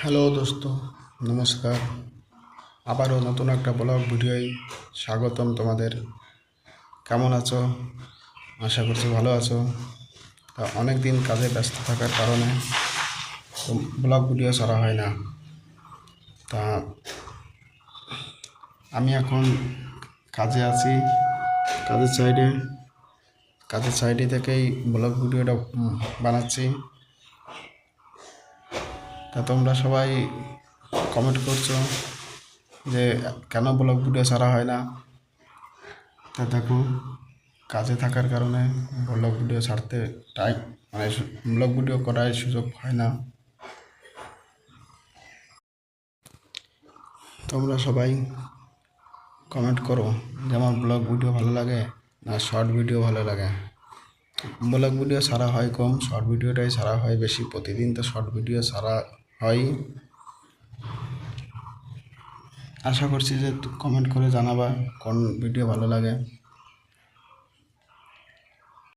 Hello দোস্ত, নমস্কার। আবারও নতুন একটা ব্লগ ভিডিওয় স্বাগতম তোমাদের। কেমন আছো? আশা করছি ভালো আছো। তা অনেক দিন কাজে ব্যস্ত থাকার কারণে ব্লগ ভিডিও ছাড়া হয় না। তা আমি এখন কাজে আছি, কাজের সাইডে থেকেই ব্লগ ভিডিওটা বানাচ্ছি। তা তোমরা সবাই কমেন্ট করছো যে কেন ব্লগ ভিডিও ছাড়া হয় না। তা দেখো, কাজে থাকার কারণে ব্লগ ভিডিও ছাড়তে টাইম মানে ব্লগ ভিডিও করার সুযোগ হয় না। তোমরা সবাই কমেন্ট করো যে আমার ব্লগ ভিডিও ভালো লাগে না শর্ট ভিডিও ভালো লাগে। ব্লগ ভিডিও ছাড়া হয় কম, শর্ট ভিডিওটাই ছাড়া হয় বেশি। প্রতিদিন তো শর্ট ভিডিও ছাড়া হয়। আশা করছি যে কমেন্ট করে জানাবা কোন ভিডিও ভালো লাগে।